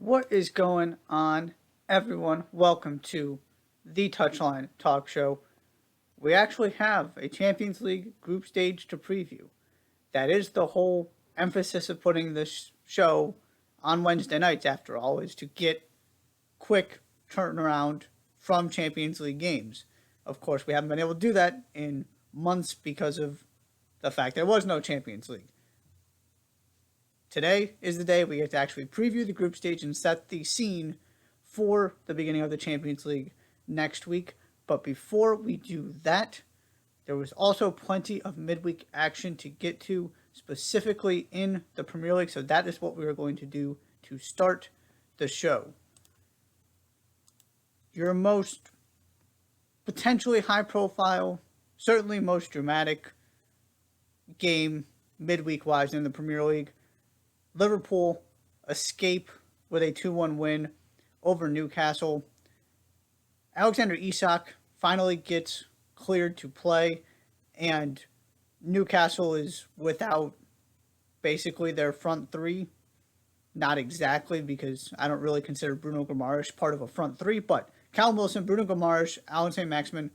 What is going on, everyone? Welcome to the Touchline Talk Show. We actually have a Champions League group stage to preview. That is the whole emphasis of putting this show on Wednesday nights, after all, is to get quick turnaround from Champions League games. Of course, we haven't been able to do that in months because of the fact there was no Champions League. Today is the day we get to actually preview the group stage and set the scene for the beginning of the Champions League next week. But before we do that, there was also plenty of midweek action to get to, specifically in the Premier League. So that is what we are going to do to start the show. Your most potentially high profile, certainly most dramatic game midweek wise in the Premier League. Liverpool escape with a 2-1 win over Newcastle. Alexander Isak finally gets cleared to play, and Newcastle is without basically their front three. Not exactly, because I don't really consider Bruno Guimaraes part of a front three, but Callum Wilson, Bruno Guimaraes, Alan St-Maximin,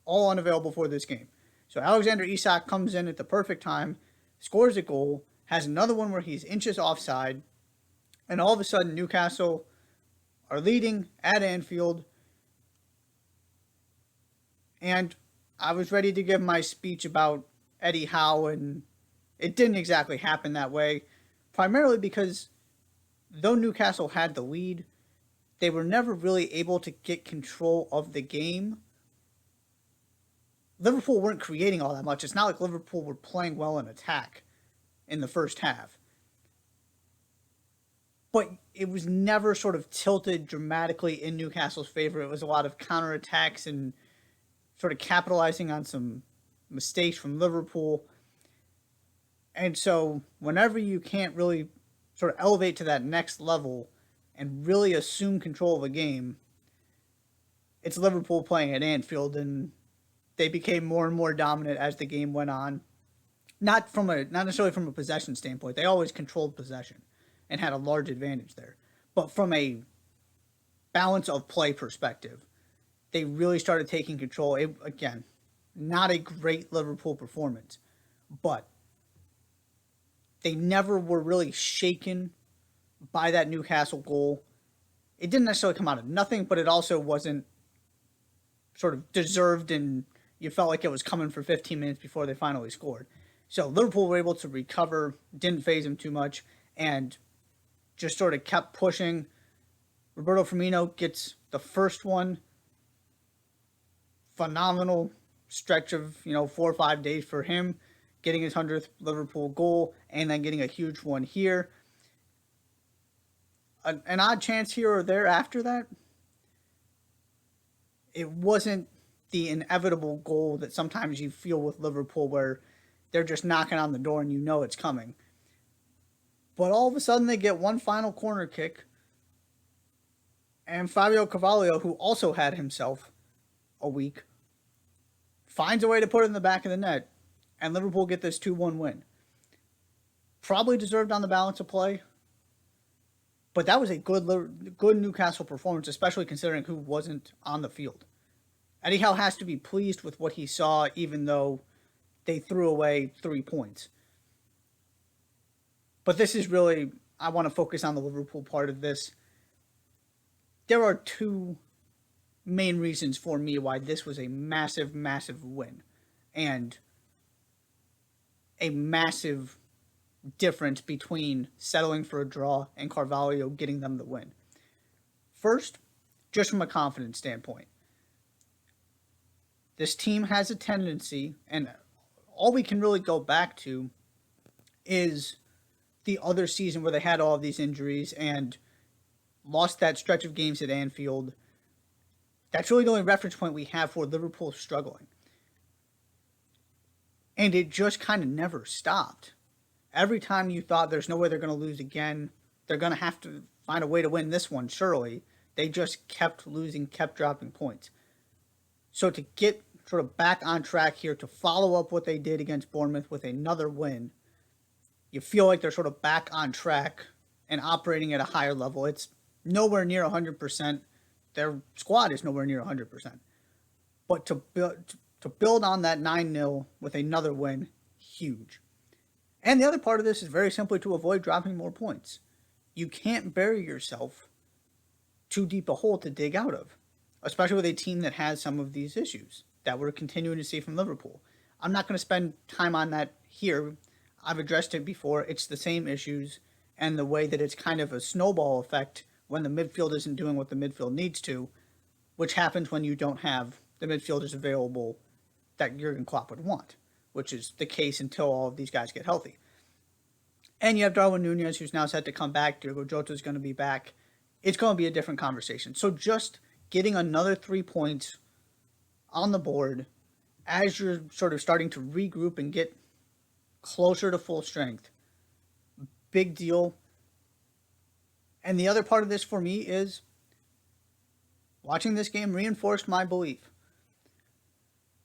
all unavailable for this game. So Alexander Isak comes in at the perfect time, scores a goal, has another one where he's inches offside, and all of a sudden Newcastle are leading at Anfield. And I was ready to give my speech about Eddie Howe, and it didn't exactly happen that way, primarily because though Newcastle had the lead, they were never really able to get control of the game. Liverpool weren't creating all that much. It's not like Liverpool were playing well in attack in the first half. But it was never sort of tilted dramatically in Newcastle's favor. It was a lot of counterattacks and sort of capitalizing on some mistakes from Liverpool. And so whenever you can't really sort of elevate to that next level and really assume control of a game, it's Liverpool playing at Anfield, and they became more and more dominant as the game went on. Not necessarily from a possession standpoint. They always controlled possession and had a large advantage there. But from a balance of play perspective, they really started taking control. Again, not a great Liverpool performance, but they never were really shaken by that Newcastle goal. It didn't necessarily come out of nothing, but it also wasn't sort of deserved, and you felt like it was coming for 15 minutes before they finally scored. So Liverpool were able to recover, didn't faze them too much, and just sort of kept pushing. Roberto Firmino gets the first one. Phenomenal stretch of 4 or 5 days for him, getting his 100th Liverpool goal, and then getting a huge one here. An odd chance here or there after that. It wasn't the inevitable goal that sometimes you feel with Liverpool, where they're just knocking on the door and you know it's coming. But all of a sudden they get one final corner kick, and Fabio Carvalho, who also had himself a week, finds a way to put it in the back of the net, and Liverpool get this 2-1 win. Probably deserved on the balance of play, but that was a good Newcastle performance, especially considering who wasn't on the field. Eddie Howe has to be pleased with what he saw, even though they threw away 3 points. But this is really, I want to focus on the Liverpool part of this. There are two main reasons for me why this was a massive, massive win, and a massive difference between settling for a draw and Carvalho getting them the win. First, just from a confidence standpoint, this team has a tendency, and all we can really go back to is the other season where they had all of these injuries and lost that stretch of games at Anfield. That's really the only reference point we have for Liverpool struggling. And it just kind of never stopped. Every time you thought there's no way they're going to lose again, they're going to have to find a way to win this one, surely, they just kept losing, kept dropping points. So to get sort of back on track here, to follow up what they did against Bournemouth with another win, you feel like they're sort of back on track and operating at a higher level. It's nowhere near 100%. Their squad is nowhere near 100%. But to build on that 9-0 with another win, huge. And the other part of this is very simply to avoid dropping more points. You can't bury yourself too deep a hole to dig out of, especially with a team that has some of these issues that we're continuing to see from Liverpool. I'm not going to spend time on that here. I've addressed it before. It's the same issues and the way that it's kind of a snowball effect when the midfield isn't doing what the midfield needs to, which happens when you don't have the midfielders available that Jurgen Klopp would want, which is the case until all of these guys get healthy. And you have Darwin Nunez, who's now set to come back. Diogo Jota is going to be back. It's going to be a different conversation. So just getting another 3 points on the board as you're sort of starting to regroup and get closer to full strength, big deal. And the other part of this for me is watching this game reinforced my belief.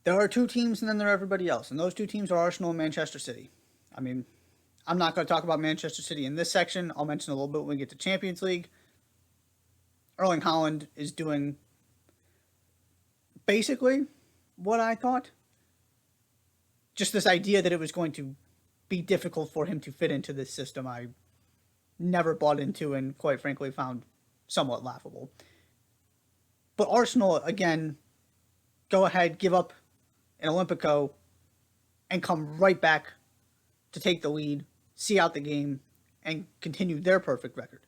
There are two teams and then there are everybody else. And those two teams are Arsenal and Manchester City. I mean, I'm not going to talk about Manchester City in this section. I'll mention a little bit when we get to Champions League. Erling Haaland is doing basically what I thought. Just this idea that it was going to be difficult for him to fit into this system, I never bought into and quite frankly found somewhat laughable. But Arsenal, again, go ahead, give up an Olympico and come right back to take the lead, see out the game, and continue their perfect record.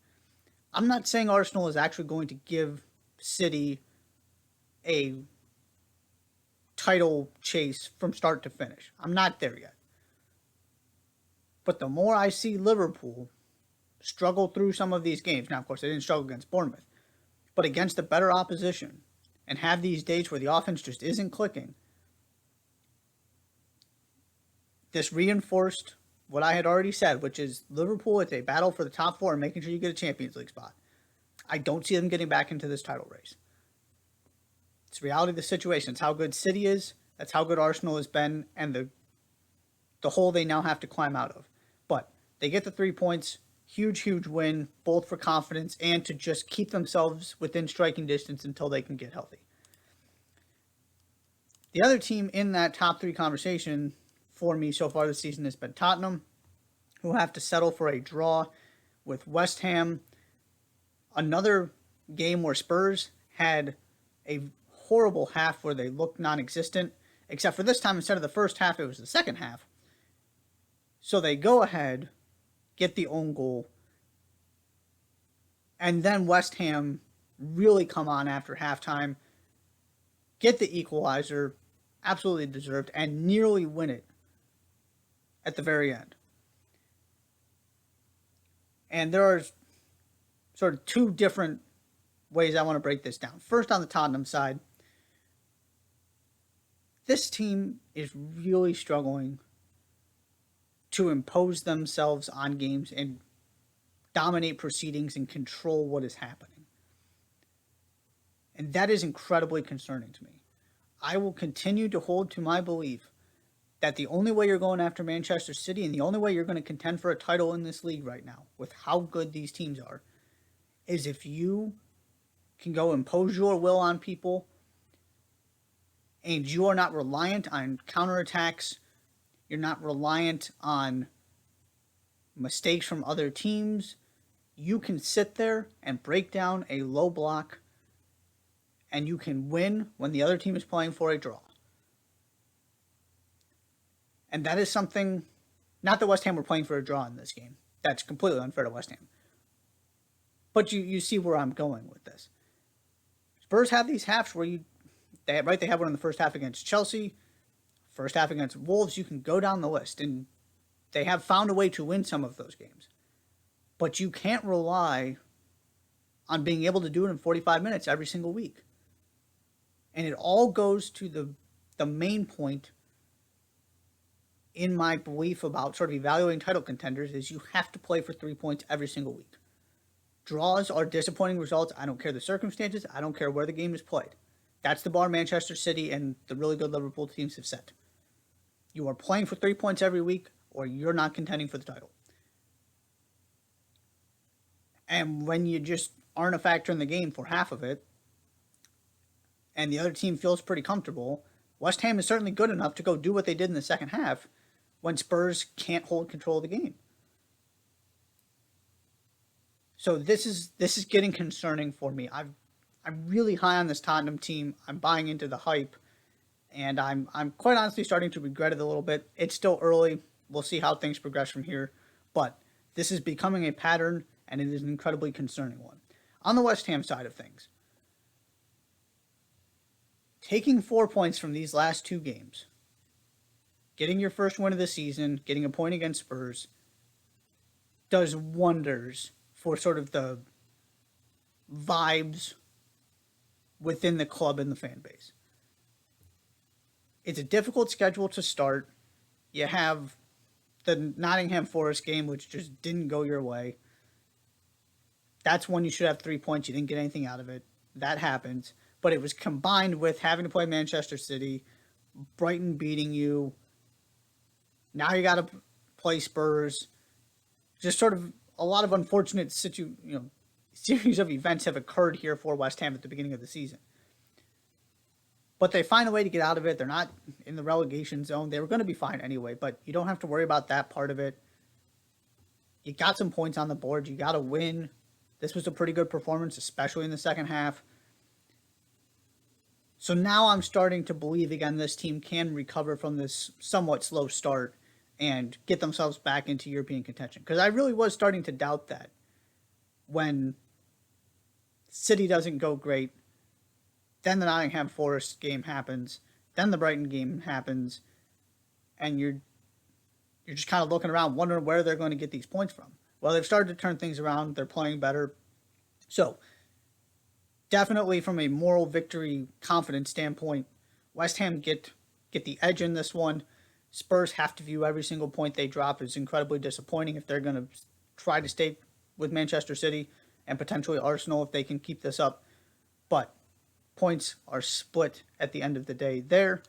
I'm not saying Arsenal is actually going to give City a title chase from start to finish. I'm not there yet. But the more I see Liverpool struggle through some of these games, now of course they didn't struggle against Bournemouth, but against a better opposition, and have these days where the offense just isn't clicking, this reinforced what I had already said, which is Liverpool, it's a battle for the top four and making sure you get a Champions League spot. I don't see them getting back into this title race. It's the reality of the situation. It's how good City is. That's how good Arsenal has been, and the hole they now have to climb out of. But they get the 3 points. Huge, huge win, both for confidence and to just keep themselves within striking distance until they can get healthy. The other team in that top three conversation for me so far this season has been Tottenham, who have to settle for a draw with West Ham. Another game where Spurs had a horrible half where they looked non-existent, except for this time, instead of the first half, it was the second half. So they go ahead, get the own goal, and then West Ham really come on after halftime, get the equalizer, absolutely deserved, and nearly win it at the very end. And there are sort of two different ways I want to break this down. First, on the Tottenham side, this team is really struggling to impose themselves on games and dominate proceedings and control what is happening. And that is incredibly concerning to me. I will continue to hold to my belief that the only way you're going after Manchester City and the only way you're going to contend for a title in this league right now, with how good these teams are, is if you can go impose your will on people and you are not reliant on counterattacks, you're not reliant on mistakes from other teams, you can sit there and break down a low block and you can win when the other team is playing for a draw. And that is something, not that West Ham were playing for a draw in this game. That's completely unfair to West Ham. But you see where I'm going with this. Spurs have these halves where they had one in the first half against Chelsea, first half against Wolves. You can go down the list, and they have found a way to win some of those games. But you can't rely on being able to do it in 45 minutes every single week. And it all goes to the main point in my belief about sort of evaluating title contenders is you have to play for 3 points every single week. Draws are disappointing results. I don't care the circumstances. I don't care where the game is played. That's the bar Manchester City and the really good Liverpool teams have set. You are playing for 3 points every week or you're not contending for the title. And when you just aren't a factor in the game for half of it, and the other team feels pretty comfortable, West Ham is certainly good enough to go do what they did in the second half when Spurs can't hold control of the game. So this is getting concerning for me. I'm really high on this Tottenham team. I'm buying into the hype, and I'm quite honestly starting to regret it a little bit. It's still early. We'll see how things progress from here, but this is becoming a pattern, and it is an incredibly concerning one. On the West Ham side of things, taking 4 points from these last two games, getting your first win of the season, getting a point against Spurs, does wonders for sort of the vibes within the club and the fan base. It's a difficult schedule to start. You have the Nottingham Forest game, which just didn't go your way. That's when you should have 3 points. You didn't get anything out of it. That happens. But it was combined with having to play Manchester City, Brighton beating you. Now you got to play Spurs. Just sort of a lot of unfortunate series of events have occurred here for West Ham at the beginning of the season. But they find a way to get out of it. They're not in the relegation zone. They were going to be fine anyway, but you don't have to worry about that part of it. You got some points on the board. You got to win. This was a pretty good performance, especially in the second half. So now I'm starting to believe again this team can recover from this somewhat slow start and get themselves back into European contention. Because I really was starting to doubt that when City doesn't go great, then the Nottingham Forest game happens, then the Brighton game happens, and you're just kind of looking around wondering where they're going to get these points from. Well, they've started to turn things around. They're playing better. So definitely from a moral victory confidence standpoint, West Ham get the edge in this one. Spurs have to view every single point they drop as incredibly disappointing if they're going to try to stay with Manchester City and potentially Arsenal if they can keep this up. But points are split at the end of the day there.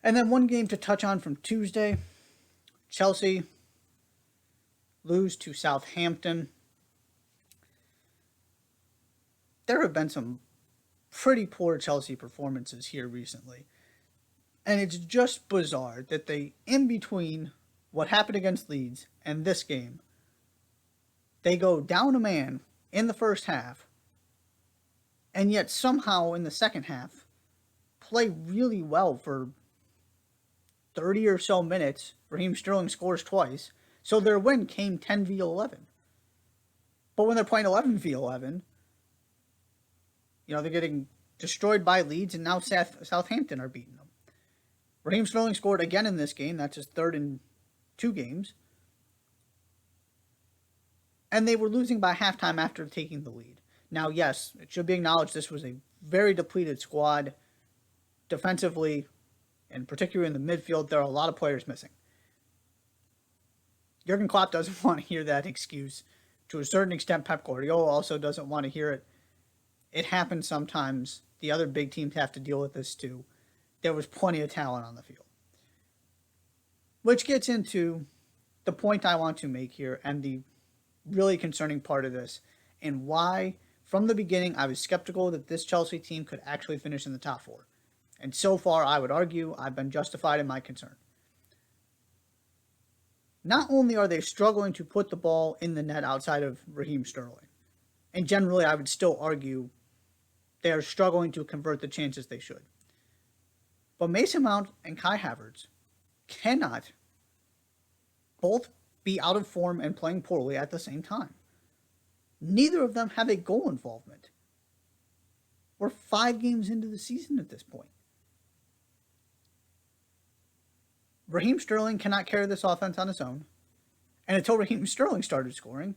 And then one game to touch on from Tuesday. Chelsea lose to Southampton. There have been some pretty poor Chelsea performances here recently. And it's just bizarre that they, in between what happened against Leeds and this game, they go down a man in the first half, and yet somehow in the second half, play really well for 30 or so minutes. Raheem Sterling scores twice, so their win came 10-11. But when they're playing 11-11, they're getting destroyed by Leeds, and now Southampton are beating them. Raheem Sterling scored again in this game. That's his third in 2 games. And they were losing by halftime after taking the lead. Now, yes, it should be acknowledged this was a very depleted squad. Defensively, and particularly in the midfield, there are a lot of players missing. Jurgen Klopp doesn't want to hear that excuse. To a certain extent, Pep Guardiola also doesn't want to hear it. It happens sometimes. The other big teams have to deal with this too. There was plenty of talent on the field. Which gets into the point I want to make here and the really concerning part of this, and why, from the beginning, I was skeptical that this Chelsea team could actually finish in the top 4. And so far, I would argue I've been justified in my concern. Not only are they struggling to put the ball in the net outside of Raheem Sterling, and generally I would still argue they are struggling to convert the chances they should, but Mason Mount and Kai Havertz cannot both be out of form and playing poorly at the same time. Neither of them have a goal involvement. We're 5 games into the season at this point. Raheem Sterling cannot carry this offense on his own. And until Raheem Sterling started scoring,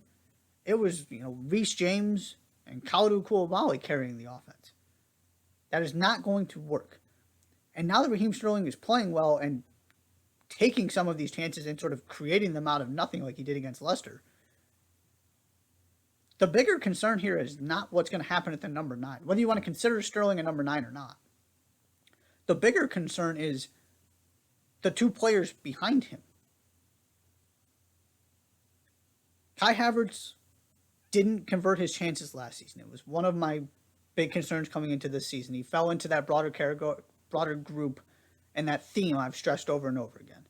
it was, Reece James and Kalidou Koulibaly carrying the offense. That is not going to work. And now that Raheem Sterling is playing well and taking some of these chances and sort of creating them out of nothing like he did against Leicester, the bigger concern here is not what's going to happen at the number 9, whether you want to consider Sterling a number 9 or not. The bigger concern is the 2 players behind him. Kai Havertz didn't convert his chances last season. It was one of my big concerns coming into this season. He fell into that broader group and that theme I've stressed over and over again.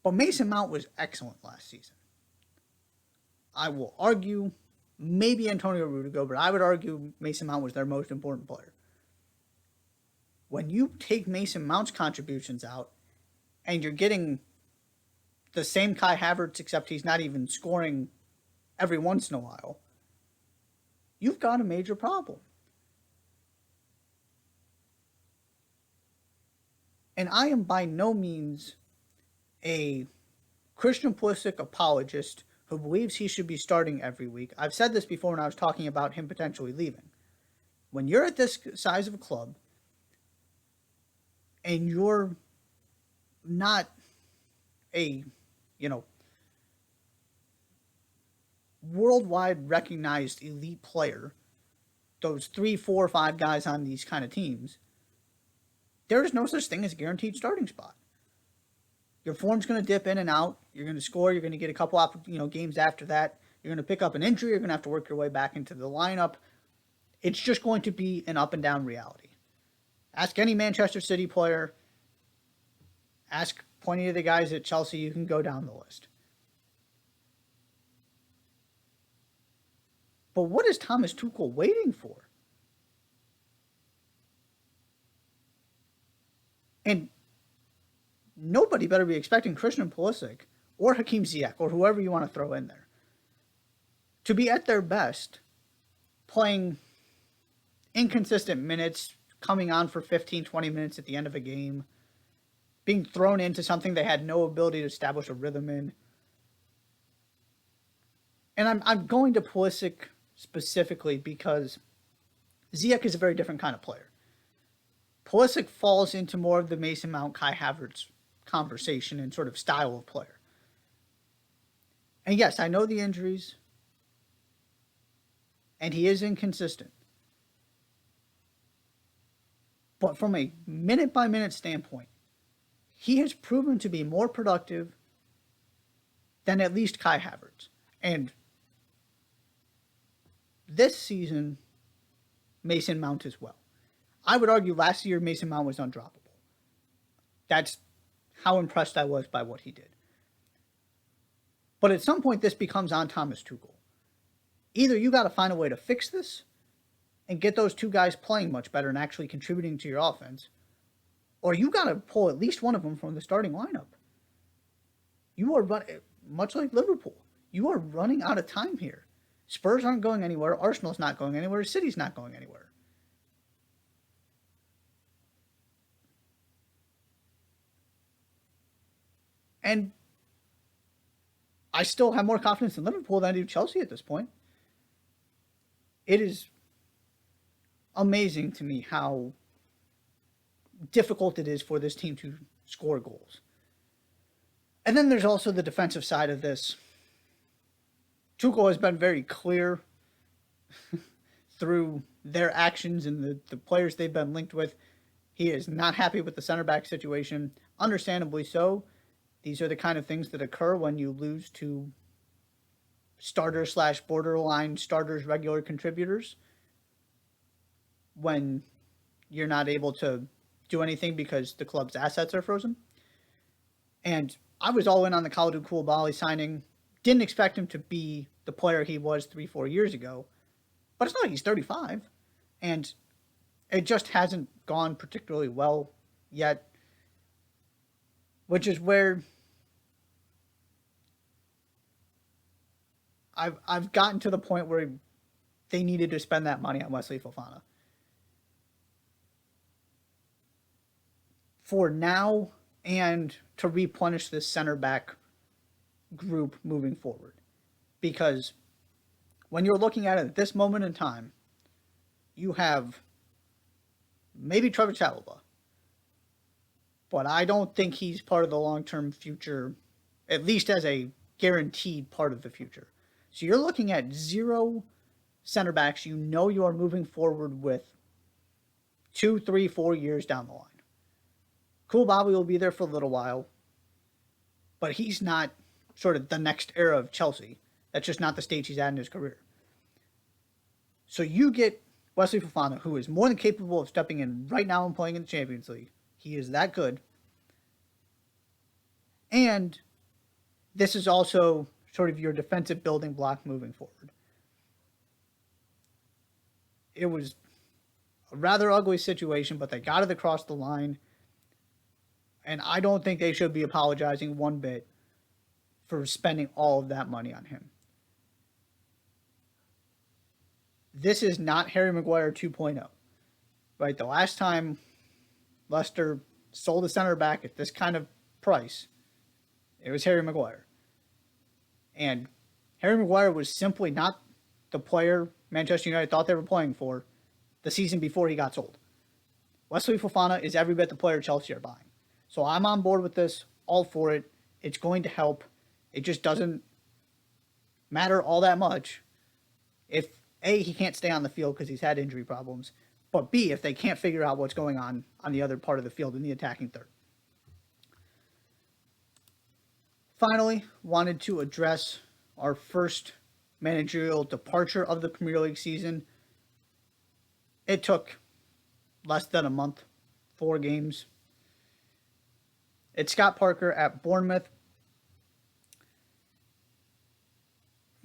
But Mason Mount was excellent last season. I will argue maybe Antonio Rudiger, but I would argue Mason Mount was their most important player. When you take Mason Mount's contributions out and you're getting the same Kai Havertz, except he's not even scoring every once in a while, you've got a major problem. And I am by no means a Christian Pulisic apologist who believes he should be starting every week. I've said this before when I was talking about him potentially leaving. When you're at this size of a club and you're not a, worldwide recognized elite player, those 3, 4, 5 guys on these kind of teams, there is no such thing as a guaranteed starting spot. Your form's going to dip in and out. You're going to score. You're going to get a couple games after that. You're going to pick up an injury. You're going to have to work your way back into the lineup. It's just going to be an up and down reality. Ask any Manchester City player. Ask plenty of the guys at Chelsea. You can go down the list. But what is Thomas Tuchel waiting for? And nobody better be expecting Christian Pulisic or Hakim Ziyech or whoever you want to throw in there to be at their best, playing inconsistent minutes, coming on for 15, 20 minutes at the end of a game, being thrown into something they had no ability to establish a rhythm in. And I'm going to Pulisic specifically because Ziyech is a very different kind of player. Pulisic falls into more of the Mason Mount, Kai Havertz conversation and sort of style of player. And yes, I know the injuries, and he is inconsistent. But from a minute-by-minute standpoint, he has proven to be more productive than at least Kai Havertz. And this season, Mason Mount as well. I would argue last year Mason Mount was undroppable. That's how impressed I was by what he did. But at some point, this becomes on Thomas Tuchel. Either you got to find a way to fix this and get those two guys playing much better and actually contributing to your offense, or you got to pull at least one of them from the starting lineup. You are running, much like Liverpool, you are running out of time here. Spurs aren't going anywhere. Arsenal's not going anywhere. City's not going anywhere. And I still have more confidence in Liverpool than I do Chelsea at this point. It is amazing to me how difficult it is for this team to score goals. And then there's also the defensive side of this. Tuchel has been very clear through their actions and the players they've been linked with. He is not happy with the center back situation, understandably so. These are the kind of things that occur when you lose to starter/borderline starters, regular contributors, when you're not able to do anything because the club's assets are frozen. And I was all in on the Kalidou Koulibaly signing. Didn't expect him to be the player he was 3-4 years ago. But it's not like he's 35. And it just hasn't gone particularly well yet. Which is where I've gotten to the point where they needed to spend that money on Wesley Fofana. For now, and to replenish this center back group moving forward. Because when you're looking at it at this moment in time, you have maybe Trevor Chalobah, but I don't think he's part of the long-term future, at least as a guaranteed part of the future. So you're looking at 0 center backs you know you are moving forward with 2, 3, 4 years down the line. Koulibaly will be there for a little while, but he's not sort of the next era of Chelsea. That's just not the stage he's at in his career. So you get Wesley Fofana, who is more than capable of stepping in right now and playing in the Champions League. He is that good. And this is also sort of your defensive building block moving forward. It was a rather ugly situation, but they got it across the line. And I don't think they should be apologizing one bit for spending all of that money on him. This is not Harry Maguire 2.0. Right? The last time Leicester sold a center back at this kind of price, it was Harry Maguire. And Harry Maguire was simply not the player Manchester United thought they were playing for the season before he got sold. Wesley Fofana is every bit the player Chelsea are buying. So I'm on board with this, all for it. It's going to help. It just doesn't matter all that much if, A, he can't stay on the field because he's had injury problems, but B, if they can't figure out what's going on the other part of the field in the attacking third. Finally, wanted to address our first managerial departure of the Premier League season. It took less than a month, 4 games. It's Scott Parker at Bournemouth.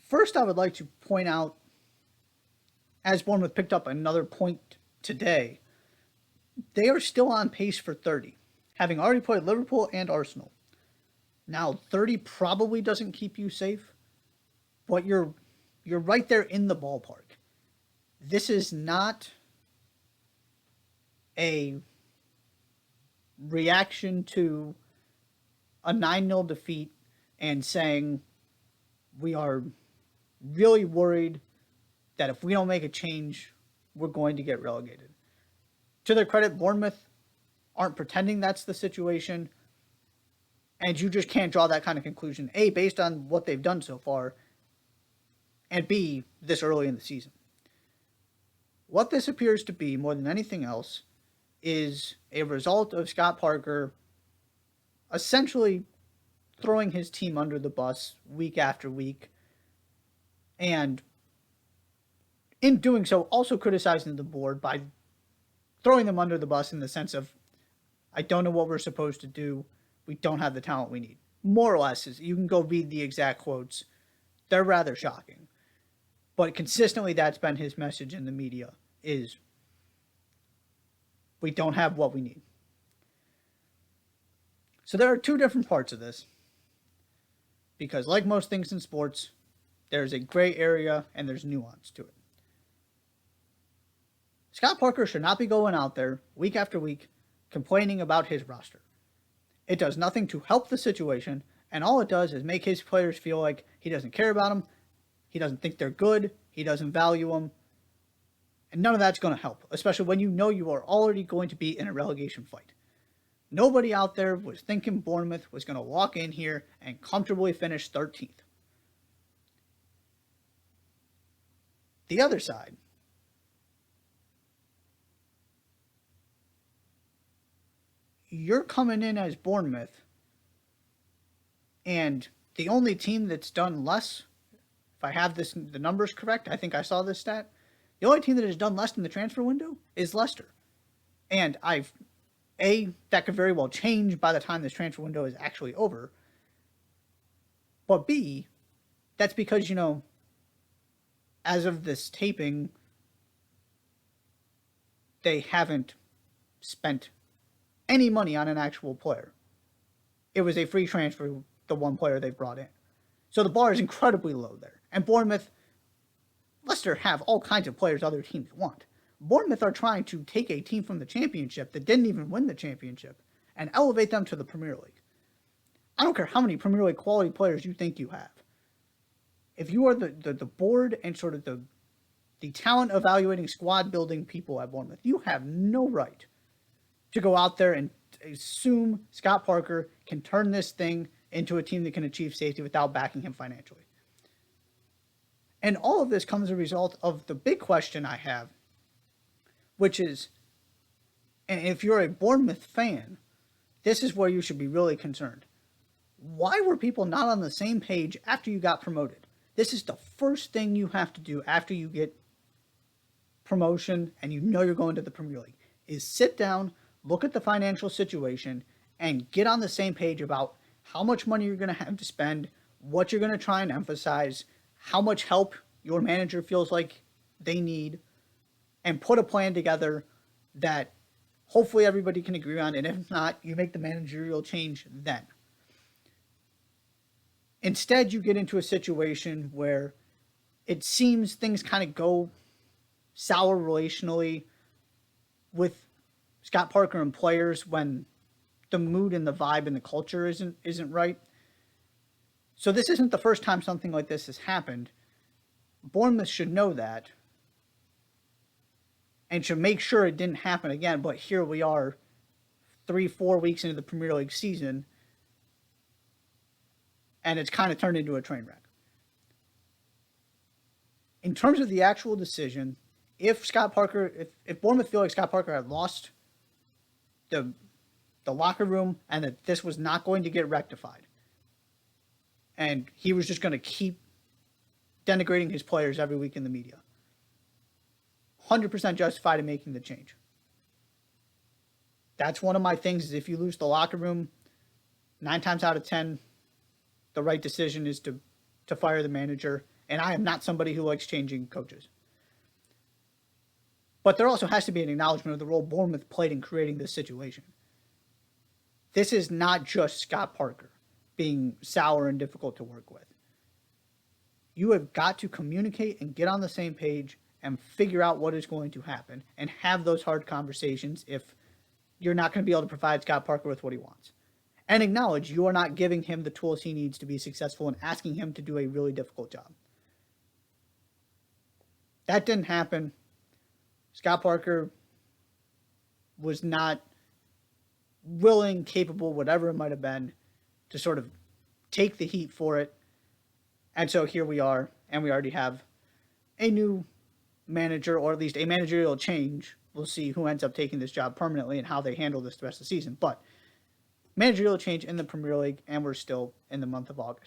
First, I would like to point out, as Bournemouth picked up another point today, they are still on pace for 30, having already played Liverpool and Arsenal. Now, 30 probably doesn't keep you safe, but you're right there in the ballpark. This is not a reaction to a 9-0 defeat and saying we are really worried that if we don't make a change, we're going to get relegated. To their credit, Bournemouth aren't pretending that's the situation, and you just can't draw that kind of conclusion, A, based on what they've done so far, and B, this early in the season. What this appears to be, more than anything else, is a result of Scott Parker essentially throwing his team under the bus week after week, and in doing so, also criticizing the board by throwing them under the bus in the sense of, I don't know what we're supposed to do. We don't have the talent we need. More or less, you can go read the exact quotes. They're rather shocking. But consistently, that's been his message in the media, is we don't have what we need. So there are 2 different parts of this. Because like most things in sports, there's a gray area and there's nuance to it. Scott Parker should not be going out there week after week complaining about his roster. It does nothing to help the situation, and all it does is make his players feel like he doesn't care about them, he doesn't think they're good, he doesn't value them, and none of that's going to help, especially when you know you are already going to be in a relegation fight. Nobody out there was thinking Bournemouth was going to walk in here and comfortably finish 13th. The other side, you're coming in as Bournemouth, and the only team that's done less, if I have the numbers correct, I think I saw this stat, the only team that has done less in the transfer window is Leicester. And that could very well change by the time this transfer window is actually over. But B, that's because, as of this taping, they haven't spent any money on an actual player. It was a free transfer, the one player they brought in. So the bar is incredibly low there. And Leicester have all kinds of players other teams want. Bournemouth are trying to take a team from the Championship that didn't even win the Championship and elevate them to the Premier League. I don't care how many Premier League quality players you think you have. If you are the board and sort of the talent evaluating squad building people at Bournemouth, you have no right to go out there and assume Scott Parker can turn this thing into a team that can achieve safety without backing him financially. And all of this comes as a result of the big question I have, which is, and if you're a Bournemouth fan, this is where you should be really concerned. Why were people not on the same page after you got promoted? This is the first thing you have to do after you get promotion and you know you're going to the Premier League, is sit down, look at the financial situation, and get on the same page about how much money you're going to have to spend, what you're going to try and emphasize, how much help your manager feels like they need, and put a plan together that hopefully everybody can agree on. And if not, you make the managerial change then. Instead, you get into a situation where it seems things kind of go sour relationally with Scott Parker and players when the mood and the vibe and the culture isn't right. So this isn't the first time something like this has happened. Bournemouth should know that and should make sure it didn't happen again. But here we are 3-4 weeks into the Premier League season, and it's kind of turned into a train wreck. In terms of the actual decision, if Bournemouth feel like Scott Parker had lost the locker room and that this was not going to get rectified, and he was just going to keep denigrating his players every week in the media, 100% justified in making the change. That's one of my things, is if you lose the locker room, 9 times out of 10, the right decision is to fire the manager. And I am not somebody who likes changing coaches. But there also has to be an acknowledgement of the role Bournemouth played in creating this situation. This is not just Scott Parker being sour and difficult to work with. You have got to communicate and get on the same page and figure out what is going to happen and have those hard conversations if you're not going to be able to provide Scott Parker with what he wants. And acknowledge you are not giving him the tools he needs to be successful and asking him to do a really difficult job. That didn't happen. Scott Parker was not willing, capable, whatever it might have been, to sort of take the heat for it. And so here we are, and we already have a new manager, or at least a managerial change. We'll see who ends up taking this job permanently and how they handle this the rest of the season. But managerial change in the Premier League, and we're still in the month of August.